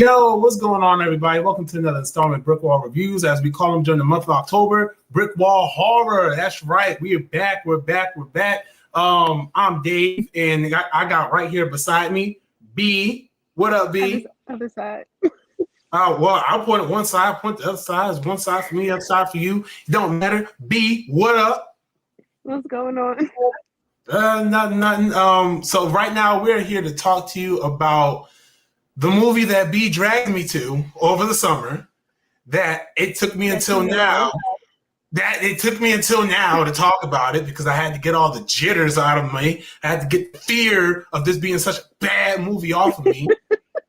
Yo, what's going on, everybody? Welcome to another installment of BrickWall Reviews, as we call them during the month of October. BrickWall Horror. That's right. We are back. We're back. I'm Dave, and I got right here beside me B. What up, B? Other side. Well, I'll point it one side, point the other side. It's one side for me, other side for you. It don't matter. B, what up? What's going on? Nothing. So right now we're here to talk to you about the movie that B dragged me to over the summer. That it took me until now. To talk about it because I had to get all the jitters out of me. I had to get the fear of this being such a bad movie off of me.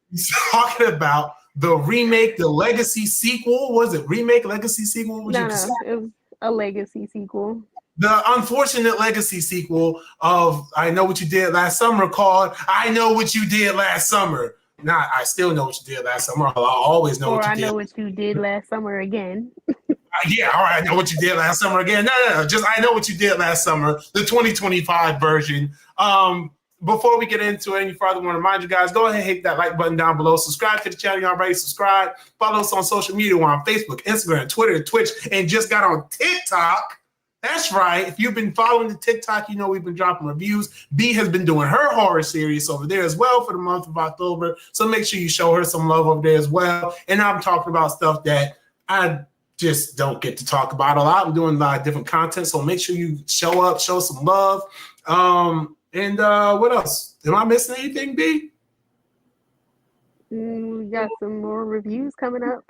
He's talking about the remake, the legacy sequel. Was it remake, legacy sequel? No, it was a legacy sequel. The unfortunate legacy sequel of I Know What You Did Last Summer, called I Know What You Did Last Summer. Nah, I still know what you did last summer. I'll always know what you did. Or I Know What You Did Last Summer again. Yeah, all right, I know what you did last summer again. No, just I Know What You Did Last Summer, the 2025 version. Before we get into it any further, I want to remind you guys, go ahead and hit that like button down below. Subscribe to the channel. You already subscribe. Follow us on social media. We're on Facebook, Instagram, Twitter, Twitch, and just got on TikTok. That's right. If you've been following the TikTok, you know we've been dropping reviews. B has been doing her horror series over there as well for the month of October. So make sure you show her some love over there as well. And I'm talking about stuff that I just don't get to talk about a lot. I'm doing a lot of different content. So make sure you show up, show some love. And what else? Am I missing anything, B? We got some more reviews coming up.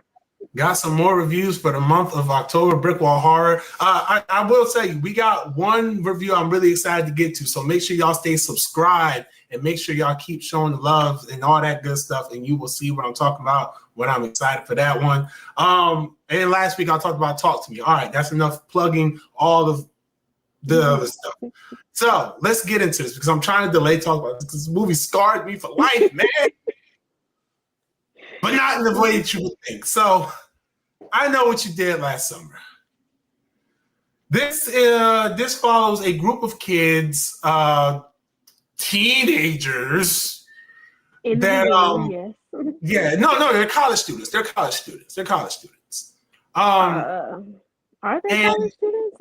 Got some more reviews for the month of October, BrickWall Horror. I will say we got one review I'm really excited to get to. So make sure y'all stay subscribed and make sure y'all keep showing the love and all that good stuff. And you will see what I'm talking about when I'm excited for that one. And last week I talked about Talk to Me. All right, that's enough plugging all of the other stuff. So let's get into this because I'm trying to delay talk about this because this movie scarred me for life, man. But not in the way that you would think. So, I Know What You Did Last Summer. This follows a group of kids, teenagers Yes. they're college students. Are they college students in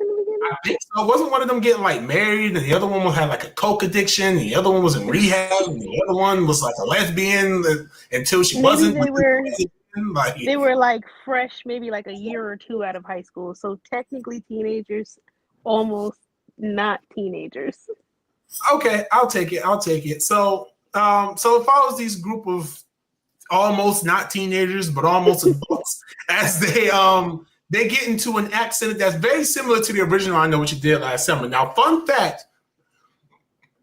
the beginning? I think so. Wasn't one of them getting like married, and the other one had like a coke addiction, and the other one was in rehab, and the other one was like a lesbian until she wasn't. They were like fresh, maybe like a year or two out of high school. So technically teenagers, almost not teenagers. Okay, I'll take it. So it follows these group of almost not teenagers, but almost adults as they get into an accident that's very similar to the original I Know What You Did Last Summer. Now, fun fact,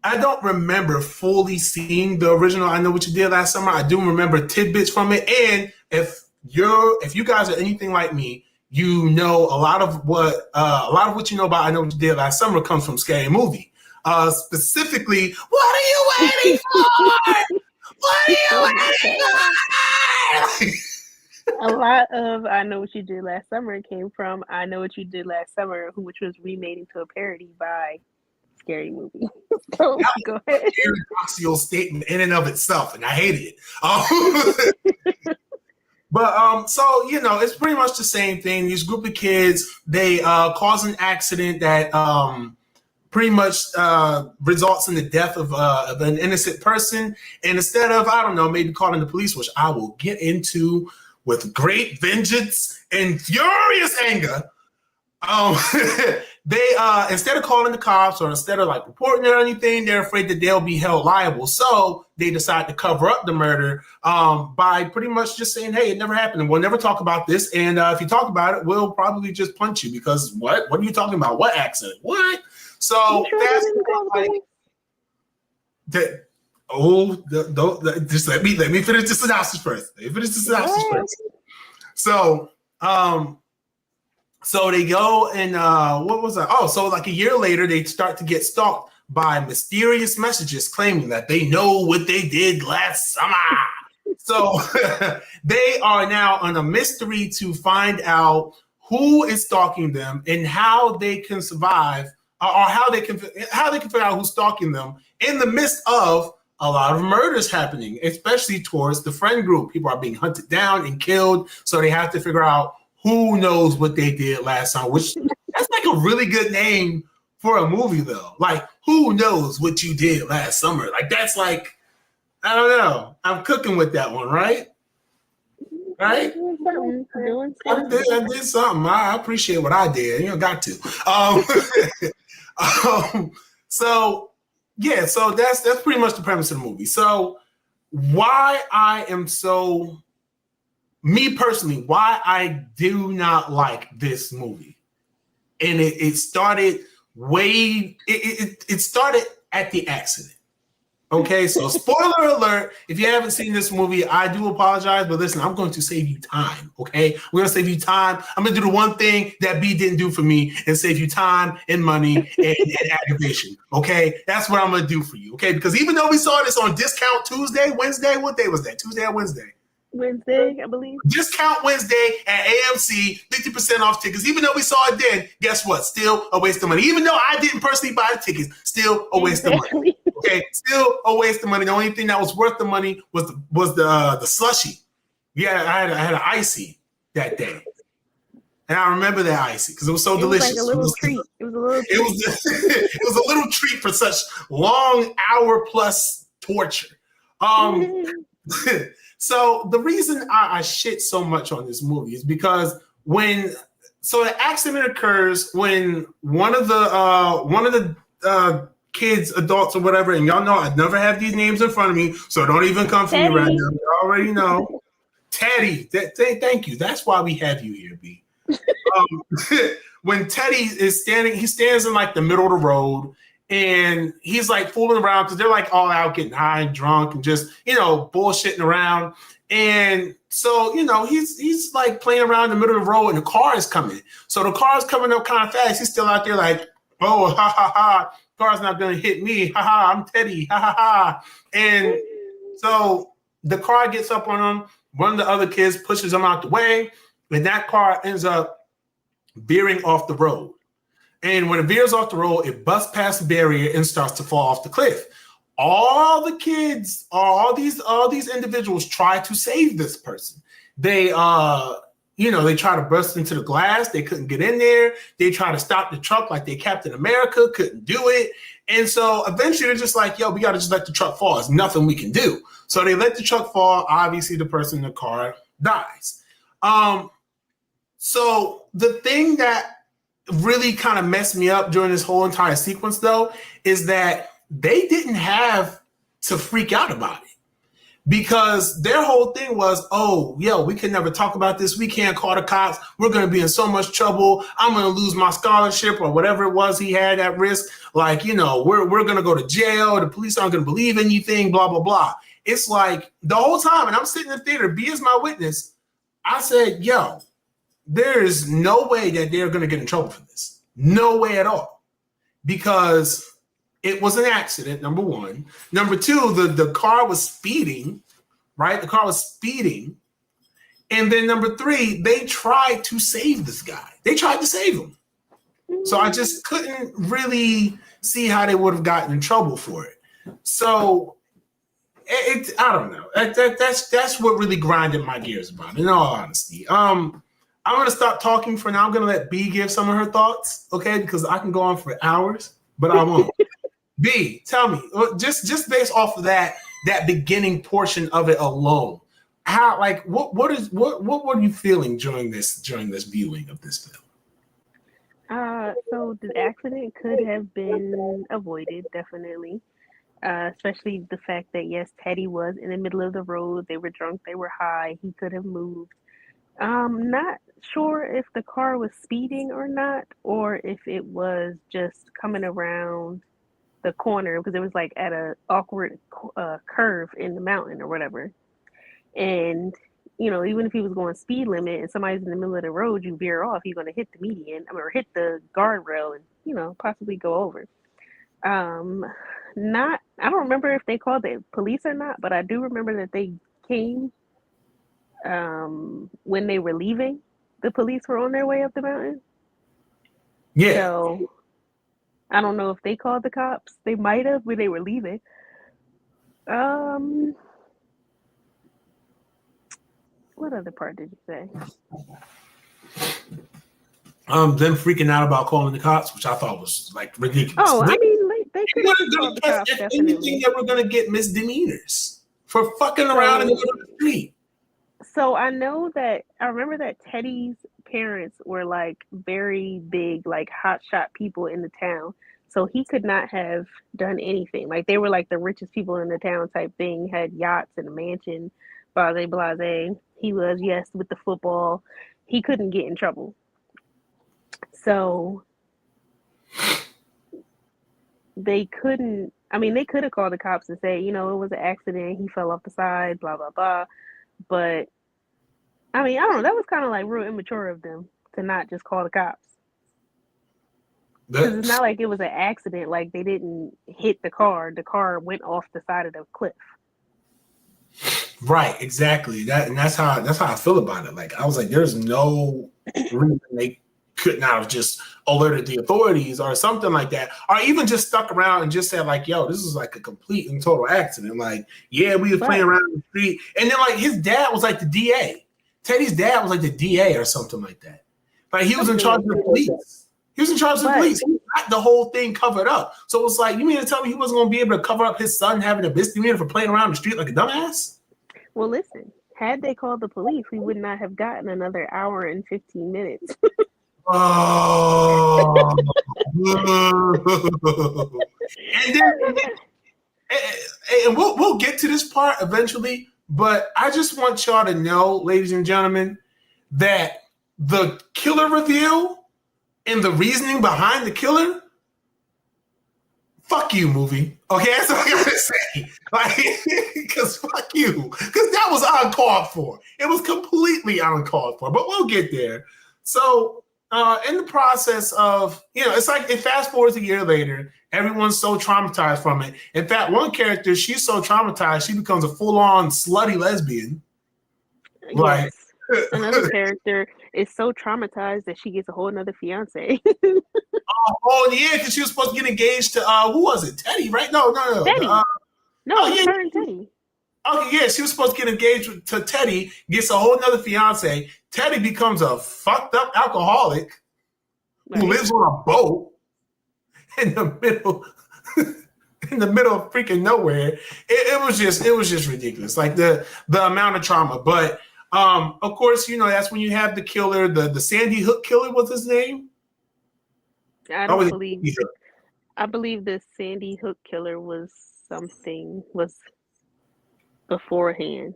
I don't remember fully seeing the original I Know What You Did Last Summer. I do remember tidbits from it. And if you guys are anything like me, you know a lot of what you know about I Know What You Did Last Summer comes from Scary Movie. Specifically, what are you waiting for? What are you waiting for? A lot of I Know What You Did Last Summer came from I Know What You Did Last Summer, which was remade into a parody by Scary Movie. So go ahead. A paradoxical statement in and of itself, and I hated it. But so it's pretty much the same thing. These group of kids, they cause an accident that pretty much results in the death of an innocent person. And instead of, I don't know, maybe calling the police, which I will get into with great vengeance and furious anger, they instead of calling the cops or instead of like reporting it or anything, they're afraid that they'll be held liable. So they decide to cover up the murder by pretty much just saying, "Hey, it never happened, and we'll never talk about this. And if you talk about it, we'll probably just punch you because what are you talking about? What accident? What?" So that's like that. Just let me finish the synopsis first. So they go and what was that? Oh, so like a year later, they start to get stalked by mysterious messages claiming that they know what they did last summer. So they are now on a mystery to find out who is stalking them and how they can survive, or how they can figure out who's stalking them in the midst of a lot of murders happening, especially towards the friend group. People are being hunted down and killed, so they have to figure out who knows what they did last summer, which that's like a really good name for a movie, though. Like, who knows what you did last summer? Like, that's like, I don't know. I'm cooking with that one, right? Right? I did something. I appreciate what I did. You know, got to. So yeah, so that's pretty much the premise of the movie. So why I am so, me personally, why I do not like this movie, and it started it started at the accident. Okay, so spoiler alert, if you haven't seen this movie, I do apologize, but listen, I'm going to save you time, okay? We're going to save you time. I'm going to do the one thing that B didn't do for me and save you time and money and aggravation, okay? That's what I'm going to do for you, okay? Because even though we saw this on Discount Tuesday, Wednesday, what day was that? Tuesday or Wednesday? Wednesday, I believe. Discount Wednesday at AMC, 50% off tickets. Even though we saw it then, guess what? Still a waste of money. Even though I didn't personally buy the tickets, still a waste of money. Okay, still a waste of money. The only thing that was worth the money was the slushie. Yeah, I had an icy that day, and I remember that icy because it was so delicious. Like a little treat. It was a little treat. It was a little treat for such long hour plus torture. So the reason I shit so much on this movie is because the accident occurs when one of the kids, adults or whatever, and y'all know I never have these names in front of me, so don't even come for me right now. You already know. Teddy, thank you. That's why we have you here, B. When Teddy is standing, he stands in like the middle of the road, and he's like fooling around because they're like all out getting high and drunk and just, you know, bullshitting around. And so, you know, he's like playing around in the middle of the road and the car is coming. So the car is coming up kind of fast. He's still out there like, oh, ha, ha, ha. Car's not going to hit me. Ha, ha, I'm Teddy. Ha, ha, ha. And so the car gets up on him. One of the other kids pushes him out the way. And that car ends up veering off the road. And when it veers off the road, it busts past the barrier and starts to fall off the cliff. All the kids, all these individuals try to save this person. They, they try to burst into the glass. They couldn't get in there. They try to stop the truck like they Captain America, couldn't do it. And so eventually they're just like, yo, we got to just let the truck fall. There's nothing we can do. So they let the truck fall. Obviously, the person in the car dies. So the thing that really kind of messed me up during this whole entire sequence, though, is that they didn't have to freak out about it because their whole thing was, oh, yo, we can never talk about this. We can't call the cops. We're going to be in so much trouble. I'm going to lose my scholarship or whatever it was he had at risk. Like, you know, we're going to go to jail. The police aren't going to believe anything, blah, blah, blah. It's like the whole time, and I'm sitting in the theater, B is my witness. I said, yo, there is no way that they're going to get in trouble for this. No way at all. Because it was an accident, number one. Number two, the car was speeding, right? The car was speeding. And then number three, they tried to save this guy. They tried to save him. So I just couldn't really see how they would have gotten in trouble for it. So I don't know. That's what really grinded my gears about it, in all honesty. I'm going to stop talking for now. I'm going to let B give some of her thoughts, okay? Because I can go on for hours, but I won't. B, tell me, just based off of that beginning portion of it alone, how, like, what were you feeling during this viewing of this film? So the accident could have been avoided, definitely. Especially the fact that, yes, Teddy was in the middle of the road. They were drunk. They were high. He could have moved. Not sure if the car was speeding or not, or if it was just coming around the corner because it was like at an awkward curve in the mountain or whatever. And, you know, even if he was going speed limit and somebody's in the middle of the road, you veer off, you're going to hit the median or hit the guardrail and, you know, possibly go over. I don't remember if they called the police or not, but I do remember that they came when they were leaving. The police were on their way up the mountain. Yeah. So I don't know if they called the cops. They might have when they were leaving. Um, what other part did you say? Them freaking out about calling the cops, which I thought was like ridiculous. Oh, I mean, they could have called the cops, If definitely. anything, they were gonna get misdemeanors for fucking around in the middle of the street. So I remember that Teddy's parents were like very big, like hotshot people in the town. So he could not have done anything. Like they were like the richest people in the town type thing, had yachts and a mansion, blase blase. He was, yes, with the football. He couldn't get in trouble. So they couldn't, I mean, they could have called the cops and say, it was an accident. He fell off the side, blah, blah, blah. But I mean, I don't know. That was kind of like real immature of them to not just call the cops. Because it's not like it was an accident. Like they didn't hit the car. The car went off the side of the cliff. Right, exactly. That's how I feel about it. Like I was like, there's no reason they could not have just alerted the authorities or something like that, or even just stuck around and just said like, yo, this is like a complete and total accident. Like, yeah, we was playing around the street, and then like his dad was like the DA. Teddy's dad was like the DA or something like that. Like he was in charge of the police. He was in charge of the police. He got the whole thing covered up. So it was like, you mean to tell me he wasn't going to be able to cover up his son having a misdemeanor for playing around the street like a dumbass? Well, listen, had they called the police, we would not have gotten another hour and 15 minutes. Oh. and we'll get to this part eventually, but I just want y'all to know, ladies and gentlemen, that the killer reveal and the reasoning behind the killer, fuck you, movie. Okay, that's what I gotta say. Like, because fuck you. Because that was uncalled for. It was completely uncalled for, but we'll get there. So, in the process of, it's like it fast forwards a year later, everyone's so traumatized from it. In fact, one character, she's so traumatized, she becomes a full-on slutty lesbian. Yes. Another character is so traumatized that she gets a whole nother fiance. Oh yeah, because she was supposed to get engaged to who was it? Teddy, right? No. Teddy. Her and Teddy. Okay, yeah, she was supposed to get engaged to Teddy, gets a whole nother fiance. Teddy becomes a fucked up alcoholic who lives on a boat in the middle of freaking nowhere. It was just ridiculous. Like the amount of trauma. But of course, that's when you have the killer, the Sandy Hook killer was his name. I believe the Sandy Hook killer was beforehand.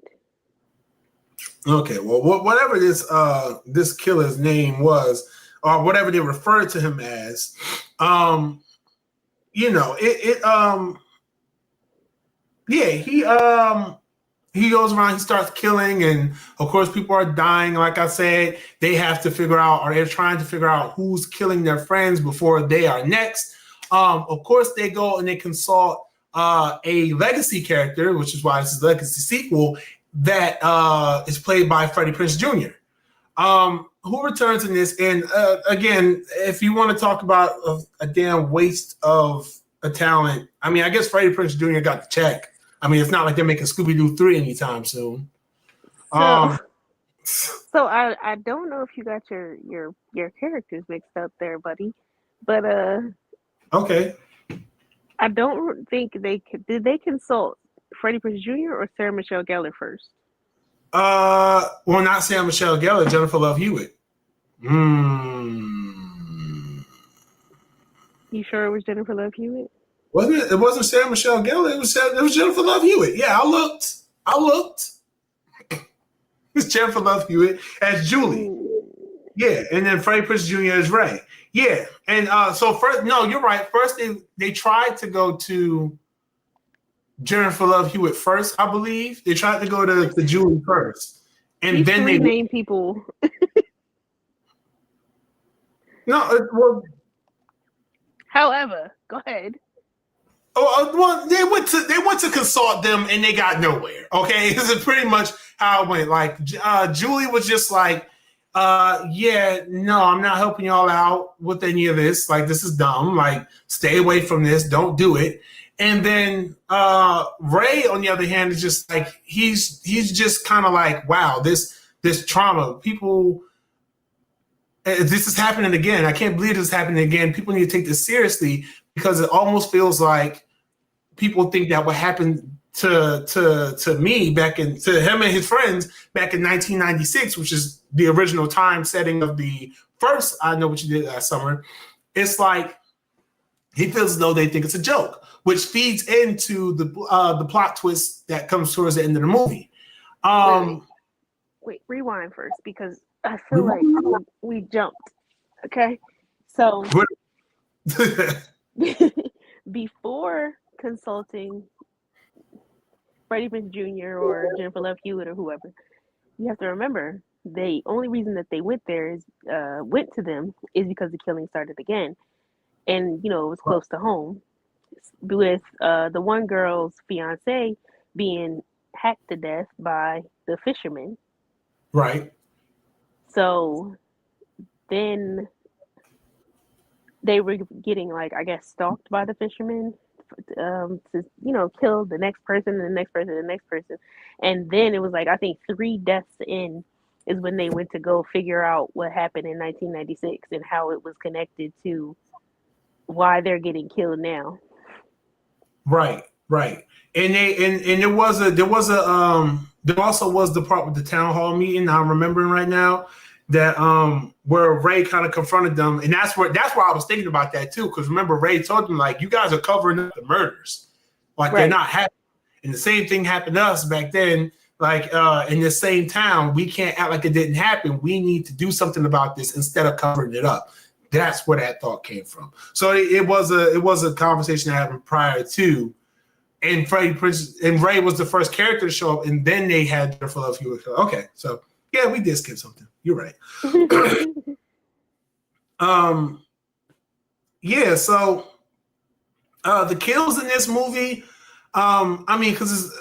Okay, well, whatever this killer's name was, or whatever they referred to him as, he goes around, he starts killing, and of course people are dying. Like I said, they have to figure out, or they're trying to figure out who's killing their friends before they are next. Of course, they go and they consult a legacy character, which is why this is a legacy sequel, that is played by Freddie Prinze Jr., who returns in this. And again, if you want to talk about a damn waste of a talent, I mean, I guess Freddie Prinze Jr. got the check. I mean, it's not like they're making Scooby-Doo 3 anytime soon. So I don't know if you got your characters mixed up there, buddy. But okay. I don't think did they consult Freddie Prinze Jr. or Sarah Michelle Gellar first? Well, not Sarah Michelle Gellar, Jennifer Love Hewitt. You sure it was Jennifer Love Hewitt? Wasn't it? It wasn't Sarah Michelle Gellar. It was Jennifer Love Hewitt. Yeah, I looked. It's Jennifer Love Hewitt as Julie. Yeah, and then Freddie Prinze Jr. as Ray. Yeah, and so first, no, you're right. First, they tried to go to Jennifer Love Hewitt first, I believe. They tried to go to Julie first, and then they name people. No, well. However, go ahead. Well, they went to consult them and they got nowhere. Okay, this is pretty much how it went. Like Julie was just like, yeah, no, I'm not helping y'all out with any of this. Like, this is dumb. Like, stay away from this. Don't do it. And then Ray, on the other hand, is just like he's just kind of like, wow, this trauma, people, this is happening again. I can't believe this is happening again. People need to take this seriously because it almost feels like people think that what happened to me back in to him and his friends back in 1996, which is the original time setting of the first I Know What You Did Last Summer. It's like he feels as though they think it's a joke, which feeds into the plot twist that comes towards the end of the movie. Wait, rewind first because I feel like we jumped. Okay, so before consulting Freddie Prinze Jr. or Jennifer Love Hewitt or whoever, you have to remember the only reason that they went to them is because the killing started again, and it was close to home, with the one girl's fiance being hacked to death by the fisherman. Right. So then they were getting, like, I guess, stalked by the fishermen to kill the next person and the next person and the next person. And then it was like, I think 3 deaths in is when they went to go figure out what happened in 1996 and how it was connected to why they're getting killed now. Right. And there also was the part with the town hall meeting. I'm remembering right now that where Ray kind of confronted them, and that's why I was thinking about that too. Because remember, Ray told them, like, you guys are covering up the murders, like they're not happening. And the same thing happened to us back then. Like in the same town, we can't act like it didn't happen. We need to do something about this instead of covering it up. That's where that thought came from. So it was a conversation that happened prior to, and Freddie Prinze and Ray was the first character to show up, and then they had Jennifer Love Hewitt. Okay, so yeah, we did skip something. You're right. Yeah. So the kills in this movie. Because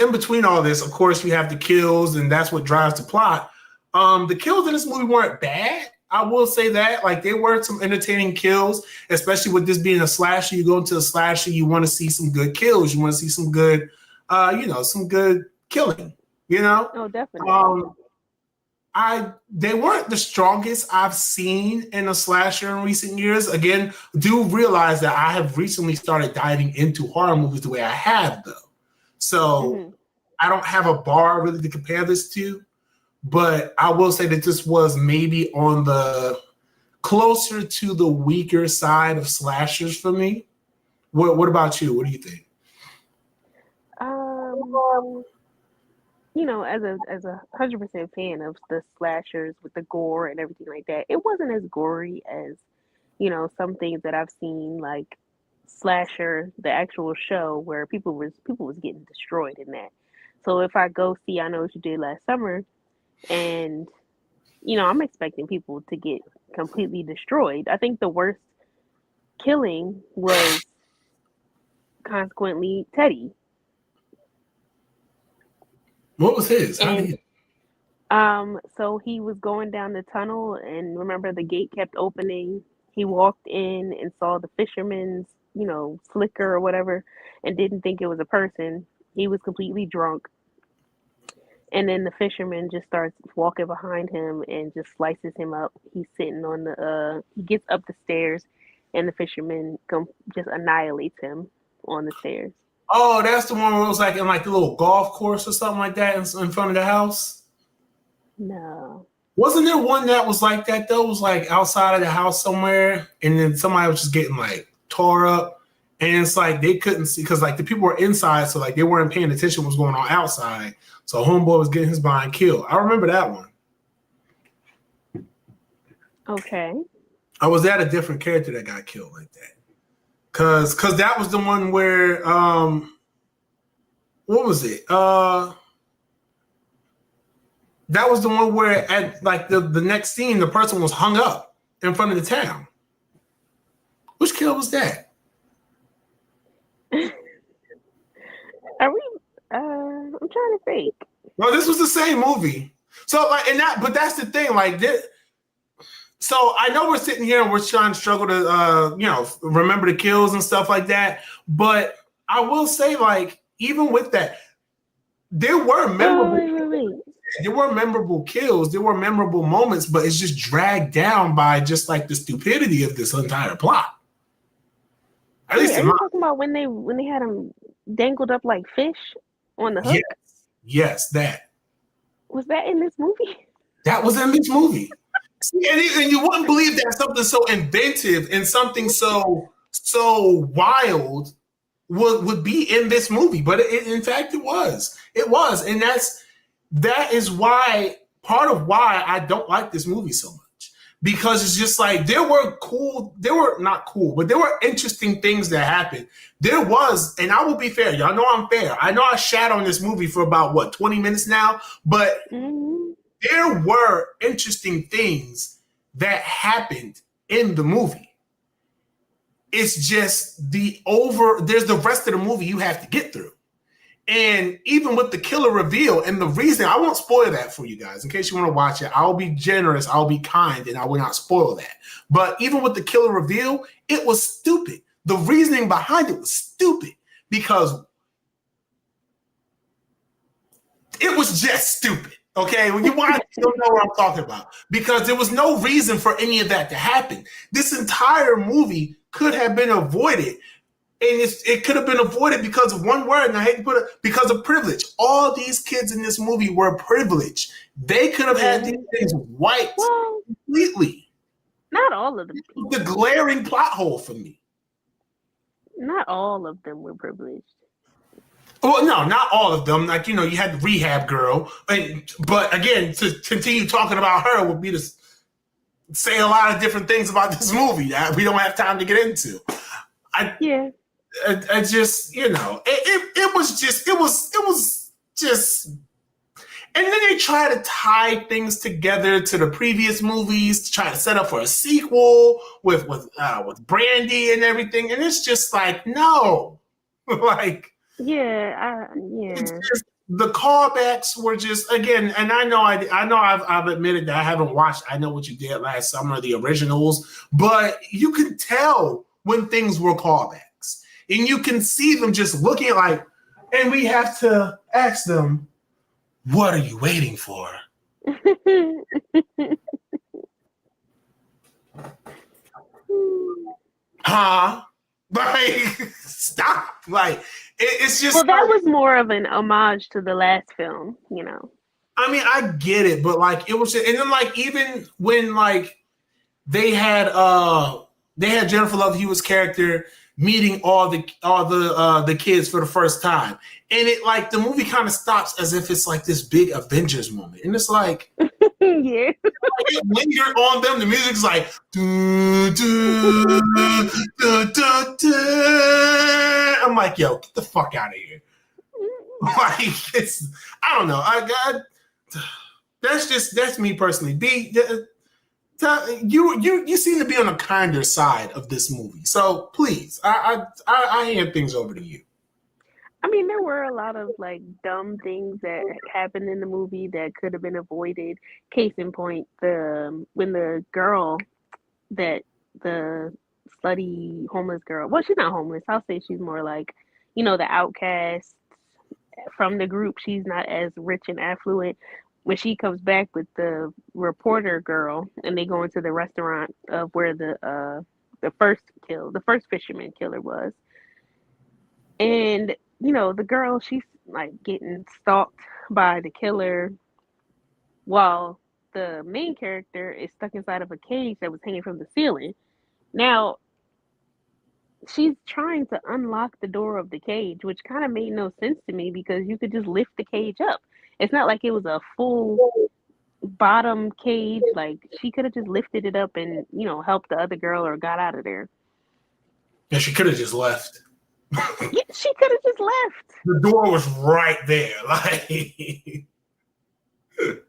in between all this, of course, you have the kills, and that's what drives the plot. The kills in this movie weren't bad. I will say that, like, there were some entertaining kills, especially with this being a slasher. You go into a slasher, you want to see some good kills. You want to see some good, some good killing. Oh, definitely. They weren't the strongest I've seen in a slasher in recent years. Again, do realize that I have recently started diving into horror movies the way I have, though. So I don't have a bar really to compare this to. But I will say that this was maybe on the closer to the weaker side of slashers for me. What about you? What do you think? As a 100% fan of the slashers with the gore and everything like that, it wasn't as gory as some things that I've seen, like Slasher, the actual show, where people was getting destroyed in that. So if I go see I Know What You Did Last Summer, and I'm expecting people to get completely destroyed. I think the worst killing was consequently Teddy. What was his? So he was going down the tunnel, and remember, the gate kept opening. He walked in and saw the fisherman's flicker or whatever, and didn't think it was a person. He was completely drunk. And then the fisherman just starts walking behind him and just slices him up. He's sitting on he gets up the stairs, and the fisherman just annihilates him on the stairs. Oh, that's the one where it was like in like the little golf course or something like that in front of the house? No. Wasn't there one that was like that, though? It was like outside of the house somewhere, and then somebody was just getting like tore up. And it's like they couldn't see because like the people were inside, so like they weren't paying attention to what was going on outside. So homeboy was getting his behind killed. I remember that one. Okay. I was at a different character that got killed like that. Cause that was the one where what was it? That was the one where at like the next scene the person was hung up in front of the town. Which kill was that? Are we? I'm trying to think. Well, this was the same movie. So like, but that's the thing. Like, So I know we're sitting here and we're trying to struggle to, remember the kills and stuff like that. But I will say, like, even with that, there were memorable. Wait. There were memorable kills. There were memorable moments, but it's just dragged down by just like the stupidity of this entire plot. At least, are you talking about when they had him dangled up like fish on the hook? Yes, that. Was that in this movie? That was in this movie. See, and you wouldn't believe that something so inventive and something so wild would be in this movie, but in fact it was. It was, and that is why part of why I don't like this movie so much, because it's just like there were not cool, but there were interesting things that happened. There was, and I will be fair, y'all know I'm fair. I know I shat on this movie for about 20 minutes now, but there were interesting things that happened in the movie. It's just there's the rest of the movie you have to get through. And even with the killer reveal, and the reason, I won't spoil that for you guys in case you want to watch it. I'll be generous, I'll be kind, and I will not spoil that. But even with the killer reveal, it was stupid. The reasoning behind it was stupid because it was just stupid. Okay, when you watch it, you don't know what I'm talking about, because there was no reason for any of that to happen. This entire movie could have been avoided. And it could have been avoided because of one word, and I hate to put it, because of privilege. All these kids in this movie were privileged. They could have had these things wiped completely. Not all of them. The glaring plot hole for me. Not all of them were privileged. Well, no, not all of them. Like, you had the rehab girl. But again, to continue talking about her would be to say a lot of different things about this movie that we don't have time to get into. I just, it was just, and then they try to tie things together to the previous movies to try to set up for a sequel with Brandy and everything, and it's just like, no, like, it's just, the callbacks were just, again, and I know I've admitted that I haven't watched I Know What You Did Last Summer, the originals, but you can tell when things were callbacks. And you can see them just looking like, and we have to ask them, what are you waiting for? Huh? Like, stop. Like, it's just. Well, that was more of an homage to the last film, I mean, I get it, but like, it was, and then like, even when like they had Jennifer Love Hewitt's character meeting all the kids for the first time, and it, like, the movie kind of stops as if it's like this big Avengers moment, and it's like, yeah, like, when you're on them, the music's like, doo, doo, doo, doo, doo. I'm like, yo, get the fuck out of here. Like, I don't know. That's me personally. You seem to be on a kinder side of this movie, so please, I hand things over to you. I mean, there were a lot of like dumb things that happened in the movie that could have been avoided. Case in point, when the girl, the slutty homeless girl. Well, she's not homeless. I'll say she's more like, the outcast from the group. She's not as rich and affluent. When she comes back with the reporter girl, and they go into the restaurant of where the first fisherman killer was, and the girl, she's like getting stalked by the killer, while the main character is stuck inside of a cage that was hanging from the ceiling. Now, she's trying to unlock the door of the cage, which kind of made no sense to me because you could just lift the cage up. It's not like it was a full bottom cage. Like, she could have just lifted it up and, helped the other girl or got out of there. Yeah, she could have just left. Yeah, she could have just left. The door was right there.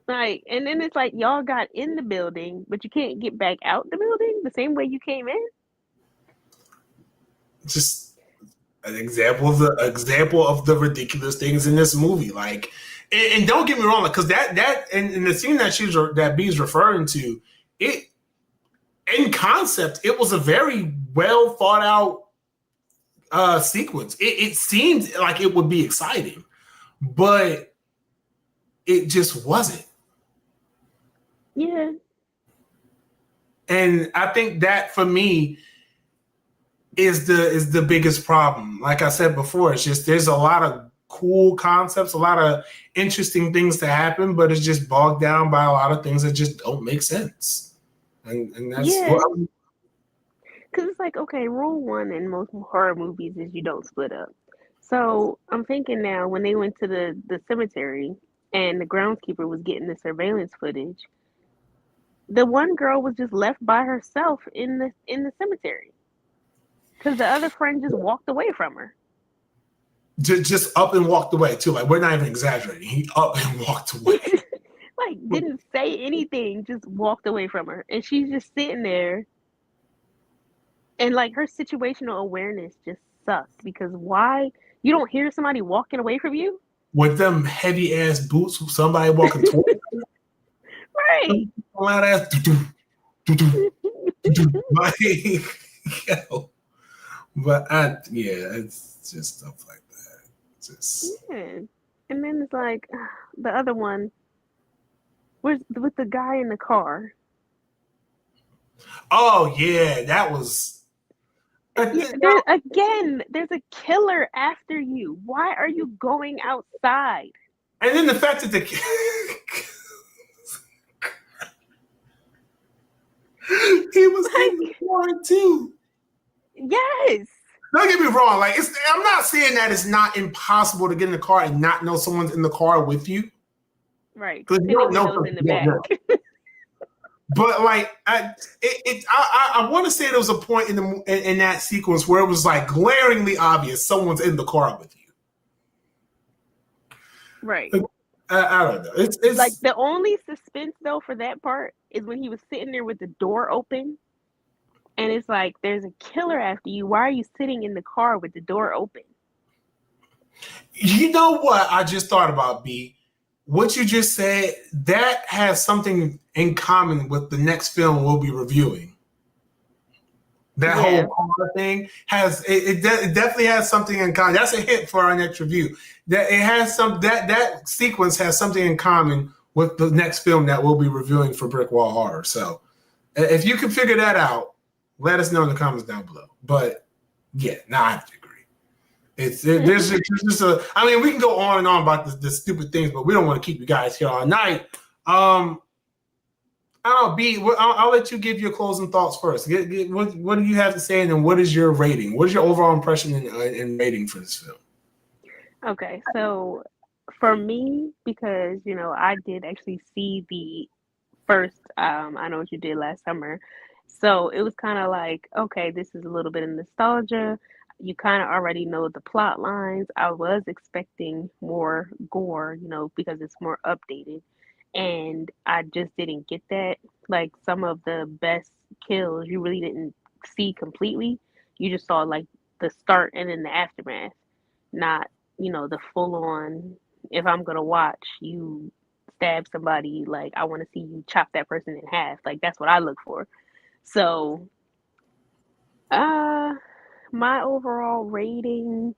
Like, and then it's like, y'all got in the building, but you can't get back out the building the same way you came in. Just an example of the ridiculous things in this movie. Like, and don't get me wrong, because that and the scene that B's referring to, in concept, it was a very well thought out sequence. It seemed like it would be exciting, but it just wasn't. Yeah. And I think that for me is the biggest problem. Like I said before, it's just there's a lot of cool concepts, a lot of interesting things to happen, but it's just bogged down by a lot of things that just don't make sense. And that's what because it's like, okay, rule one in most horror movies is you don't split up. So I'm thinking now when they went to the cemetery and the groundskeeper was getting the surveillance footage, the one girl was just left by herself in the cemetery because the other friend just walked away from her. just up and walked away too. Like we're not even exaggerating. He up and walked away. Like didn't say anything, just walked away from her, and she's just sitting there. And like her situational awareness just sucked because why you don't hear somebody walking away from you? With them heavy ass boots, somebody walking towards you. Right. Loud ass. Like, yo. But it's just stuff like that. Just And then it's like the other one was with the guy in the car. oh yeah, that was. There's a killer after you. Why are you going outside? And then the fact that he was in the car too. Yes. Don't get me wrong. Like I'm not saying that it's not impossible to get in the car and not know someone's in the car with you. Right. Because you don't know in the back. But like, I want to say there was a point in that sequence where it was like glaringly obvious someone's in the car with you. Right. I don't know. It's like the only suspense though for that part is when he was sitting there with the door open, and it's like there's a killer after you. Why are you sitting in the car with the door open? You know what I just thought about, B? What you just said, that has something in common with the next film we'll be reviewing. That whole car thing has it definitely has something in common. That's a hint for our next review. That it has that sequence has something in common with the next film that we'll be reviewing for BrickWall Horror. So if you can figure that out, let us know in the comments down below. But yeah, I have to agree. There's just a. I mean, we can go on and on about the stupid things, but we don't want to keep you guys here all night. I don't know, B. I'll let you give your closing thoughts first. What do you have to say, and then what is your rating? What is your overall impression and rating for this film? Okay, so for me, because I did actually see the first. I Know What You Did Last Summer, so it was kind of like, okay, this is a little bit of nostalgia. You kind of already know the plot lines. I was expecting more gore, because it's more updated. And I just didn't get that. Like some of the best kills, you really didn't see completely. You just saw like the start and then the aftermath, not, the full on. If I'm going to watch you stab somebody, like I want to see you chop that person in half. Like that's what I look for. So, my overall rating,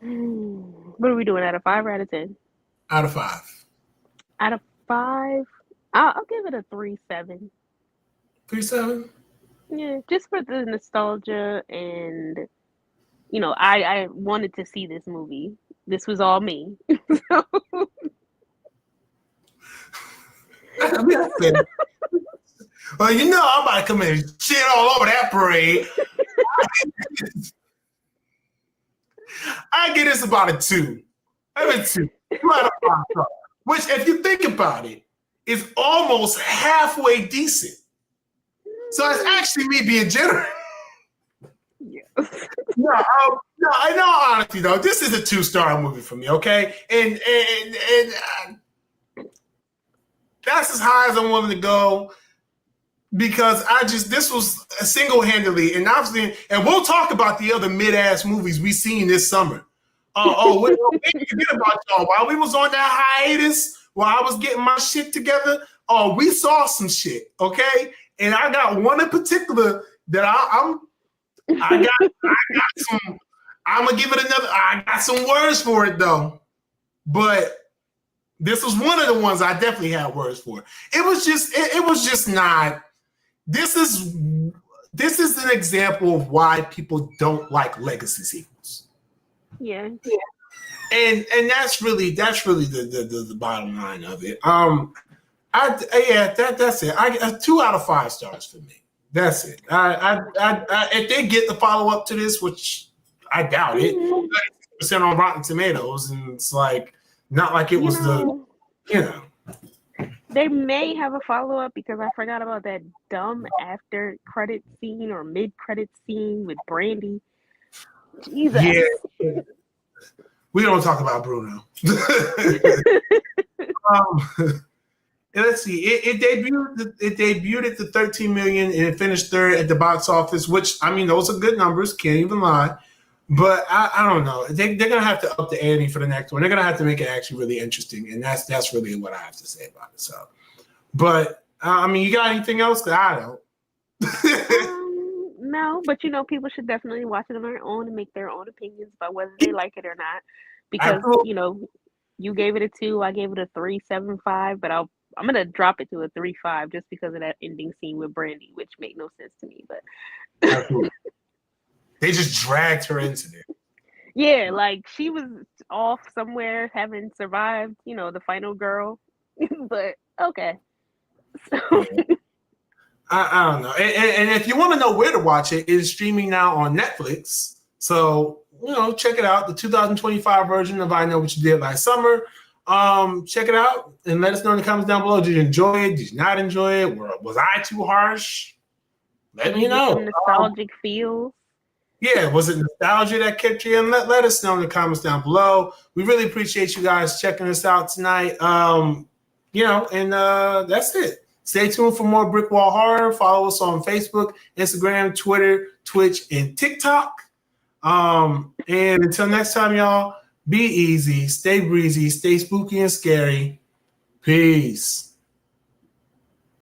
what are we doing, out of 5 or out of 10? Out of 5. Out of 5, I'll give it a 3.7. 3.7? Yeah, just for the nostalgia and, I wanted to see this movie. This was all me. So. Well, I'm about to come in and shit all over that parade. I get this about a 2. I'm a 2. 2 out of 5 stars. Which, if you think about it, is almost halfway decent. So it's actually me being generous. Yes. No, in all honesty, though, this is a 2-star movie for me, okay? And that's as high as I'm willing to go. Because this was single-handedly, and obviously, and we'll talk about the other mid-ass movies we seen this summer. We didn't forget about y'all. While we was on that hiatus, while I was getting my shit together, we saw some shit, okay? and I got one in particular that I got some. I'm gonna give it another. I got some words for it though, but this was one of the ones I definitely had words for. It was just not. This is an example of why people don't like legacy sequels. Yeah. And that's really the bottom line of it. That's it. 2 out of 5 stars for me. That's it. If they get the follow up to this, which I doubt it, 30% on Rotten Tomatoes, and it's like not like it was They may have a follow up because I forgot about that dumb after credit scene or mid credit scene with Brandy. Jesus. Yeah. We don't talk about Bruno. Let's see. It debuted at the 13 million and it finished third at the box office, which I mean those are good numbers, can't even lie. But I don't know. They're gonna have to up the ante for the next one. They're gonna have to make it actually really interesting, and that's really what I have to say about it. So, but I mean, you got anything else? Cause I don't. No, but people should definitely watch it on their own and make their own opinions about whether they like it or not. Because you gave it a 2, I gave it a 3.75, but I'm gonna drop it to a 3.5 just because of that ending scene with Brandy, which made no sense to me. But they just dragged her into there. Yeah, like she was off somewhere having survived, the final girl. But okay. So. I don't know. And if you want to know where to watch it, it is streaming now on Netflix. So, check it out. The 2025 version of I Know What You Did Last Summer. Check it out and let us know in the comments down below. Did you enjoy it? Did you not enjoy it? Was I too harsh? Let me know. Some nostalgic feels. Yeah, was it nostalgia that kept you in? Let us know in the comments down below. We really appreciate you guys checking us out tonight. That's it. Stay tuned for more BrickWall Horror. Follow us on Facebook, Instagram, Twitter, Twitch, and TikTok. And until next time, y'all, be easy, stay breezy, stay spooky and scary. Peace.